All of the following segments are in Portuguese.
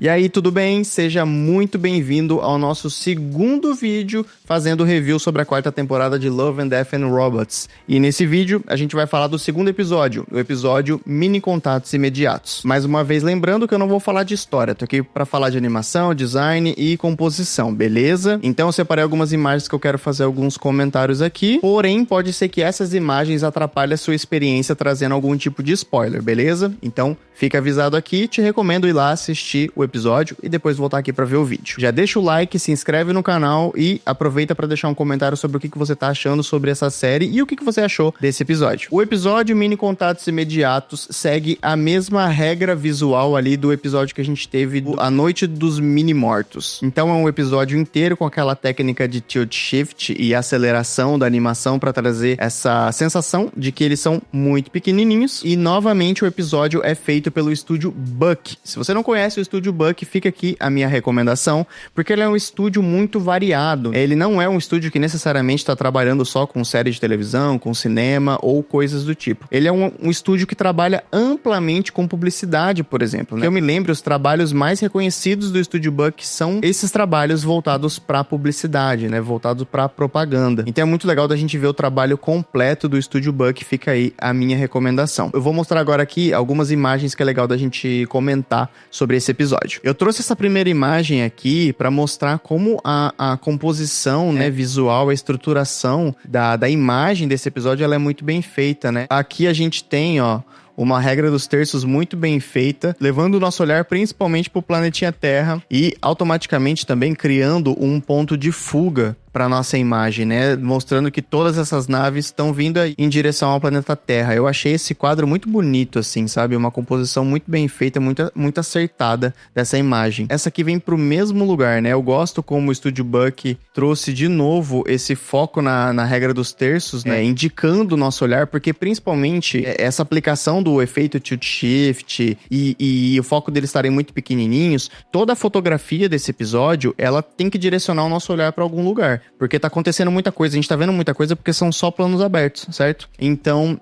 E aí, tudo bem? Seja muito bem-vindo ao nosso segundo vídeo fazendo review sobre a quarta temporada de Love, Death and Robots. E nesse vídeo, a gente vai falar do segundo episódio, o episódio Mini Contatos Imediatos. Mais uma vez, lembrando que eu não vou falar de história, tô aqui pra falar de animação, design e composição, beleza? Então eu separei algumas imagens que eu quero fazer alguns comentários aqui, porém, pode ser que essas imagens atrapalhem a sua experiência trazendo algum tipo de spoiler, beleza? Então, fica avisado aqui, te recomendo ir lá assistir o episódio e depois voltar aqui pra ver o vídeo. Já deixa o like, se inscreve no canal e aproveita pra deixar um comentário sobre o que você tá achando sobre essa série e o que você achou desse episódio. O episódio Mini Contatos Imediatos segue a mesma regra visual ali do episódio que a gente teve A Noite dos Mini Mortos. Então é um episódio inteiro com aquela técnica de tilt shift e aceleração da animação pra trazer essa sensação de que eles são muito pequenininhos. E novamente o episódio é feito pelo estúdio Buck. Se você não conhece o estúdio Buck, fica aqui a minha recomendação, porque ele é um estúdio muito variado. Ele não é um estúdio que necessariamente está trabalhando só com série de televisão, com cinema ou coisas do tipo. Ele é um estúdio que trabalha amplamente com publicidade, por exemplo, né? Eu me lembro, os trabalhos mais reconhecidos do estúdio Buck são esses trabalhos voltados para publicidade, né? Voltados para propaganda. Então é muito legal da gente ver o trabalho completo do estúdio Buck, fica aí a minha recomendação. Eu vou mostrar agora aqui algumas imagens que é legal da gente comentar sobre esse episódio. Eu trouxe essa primeira imagem aqui para mostrar como a composição, né, visual, a estruturação da imagem desse episódio, ela é muito bem feita, né? Aqui a gente tem, ó, uma regra dos terços muito bem feita, levando o nosso olhar principalmente para o planetinha Terra e automaticamente também criando um ponto de fuga para nossa imagem, né? Mostrando que todas essas naves estão vindo em direção ao planeta Terra. Eu achei esse quadro muito bonito, assim, sabe? Uma composição muito bem feita, muito acertada dessa imagem. Essa aqui vem pro mesmo lugar, né? Eu gosto como o Estúdio Buck trouxe de novo esse foco na regra dos terços, né? Indicando o nosso olhar, porque principalmente essa aplicação do efeito tilt shift e o foco deles estarem muito pequenininhos, toda a fotografia desse episódio, ela tem que direcionar o nosso olhar para algum lugar. Porque tá acontecendo muita coisa, a gente tá vendo muita coisa porque são só planos abertos, certo? Então,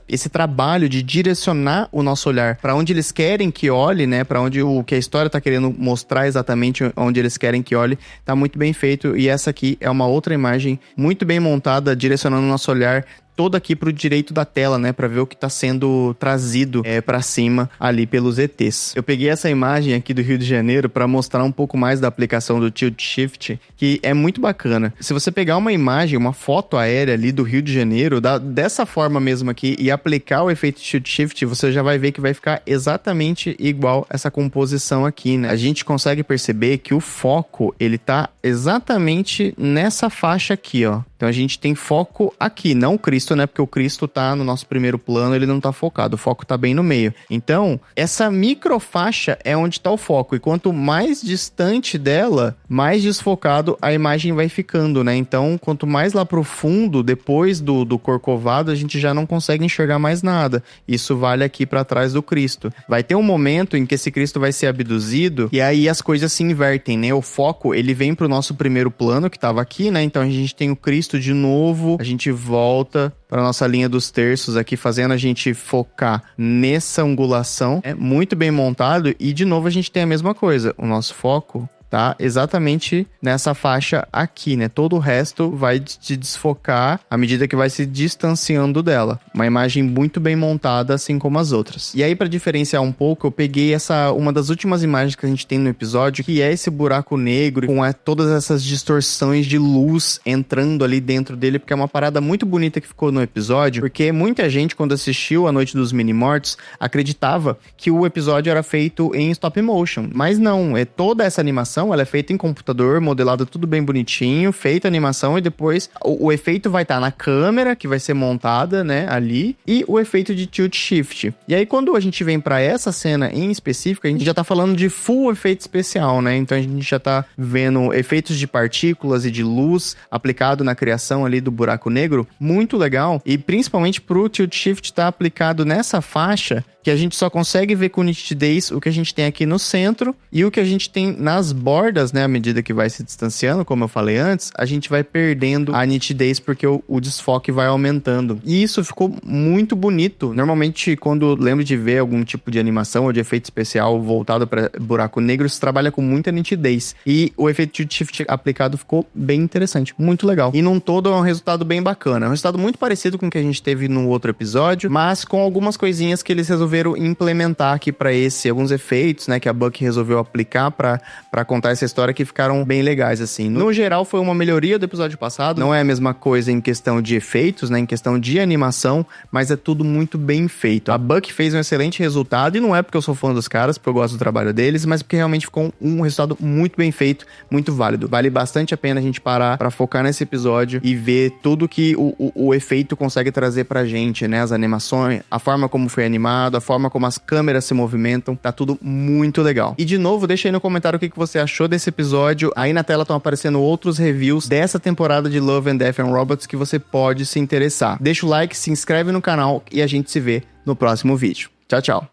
esse trabalho de direcionar o nosso olhar pra onde eles querem que olhe, né? Pra onde o que a história tá querendo mostrar exatamente onde eles querem que olhe, tá muito bem feito. E essa aqui é uma outra imagem muito bem montada, direcionando o nosso olhar todo aqui pro direito da tela, né, pra ver o que tá sendo trazido pra cima ali pelos ETs. Eu peguei essa imagem aqui do Rio de Janeiro pra mostrar um pouco mais da aplicação do tilt shift, que é muito bacana. Se você pegar uma imagem, uma foto aérea ali do Rio de Janeiro, dessa forma mesmo aqui, e aplicar o efeito tilt shift, você já vai ver que vai ficar exatamente igual essa composição aqui, né? A gente consegue perceber que o foco, ele tá exatamente nessa faixa aqui, ó. Então a gente tem foco aqui, não o Cristo, né? Porque o Cristo tá no nosso primeiro plano, ele não tá focado, o foco tá bem no meio. Então, essa microfaixa é onde tá o foco, e quanto mais distante dela, mais desfocado a imagem vai ficando, né? Então, quanto mais lá pro fundo, depois do Corcovado, a gente já não consegue enxergar mais nada. Isso vale aqui pra trás do Cristo. Vai ter um momento em que esse Cristo vai ser abduzido, e aí as coisas se invertem, né? O foco, ele vem pro nosso primeiro plano, que tava aqui, né? Então a gente tem o Cristo de novo, a gente volta para nossa linha dos terços aqui, fazendo a gente focar nessa angulação. É muito bem montado e, de novo, a gente tem a mesma coisa. O nosso foco tá exatamente nessa faixa aqui, né? Todo o resto vai te desfocar à medida que vai se distanciando dela. Uma imagem muito bem montada, assim como as outras. E aí, para diferenciar um pouco, eu peguei uma das últimas imagens que a gente tem no episódio, que é esse buraco negro com todas essas distorções de luz entrando ali dentro dele, porque é uma parada muito bonita que ficou no episódio, porque muita gente, quando assistiu A Noite dos Mini Mortos, acreditava que o episódio era feito em stop motion, mas não, toda essa animação ela é feita em computador, modelada tudo bem bonitinho, feita a animação e depois o efeito vai estar na câmera, que vai ser montada, né, ali, e o efeito de tilt shift. E aí, quando a gente vem pra essa cena em específico, a gente já tá falando de full efeito especial, né? Então a gente já tá vendo efeitos de partículas e de luz aplicado na criação ali do buraco negro, muito legal, e principalmente pro tilt shift tá aplicado nessa faixa que a gente só consegue ver com nitidez o que a gente tem aqui no centro e o que a gente tem nas bordas, né? À medida que vai se distanciando, como eu falei antes, a gente vai perdendo a nitidez porque o desfoque vai aumentando. E isso ficou muito bonito. Normalmente, quando eu lembro de ver algum tipo de animação ou de efeito especial voltado para buraco negro, se trabalha com muita nitidez. E o efeito de shift aplicado ficou bem interessante, muito legal. E num todo é um resultado bem bacana. É um resultado muito parecido com o que a gente teve no outro episódio, mas com algumas coisinhas que eles resolveram implementar aqui para esse, alguns efeitos, né, que a Buck resolveu aplicar para contar essa história que ficaram bem legais, assim. No geral, foi uma melhoria do episódio passado. Não é a mesma coisa em questão de efeitos, né, em questão de animação, mas é tudo muito bem feito. A Buck fez um excelente resultado, e não é porque eu sou fã dos caras, porque eu gosto do trabalho deles, mas porque realmente ficou um resultado muito bem feito, muito válido. Vale bastante a pena a gente parar para focar nesse episódio e ver tudo que o efeito consegue trazer pra gente, né? As animações, a forma como foi animado, a forma como as câmeras se movimentam, tá tudo muito legal. E de novo, deixa aí no comentário o que você achou desse episódio. Aí na tela estão aparecendo outros reviews dessa temporada de Love and Death and Robots que você pode se interessar. Deixa o like, se inscreve no canal e a gente se vê no próximo vídeo. Tchau, tchau.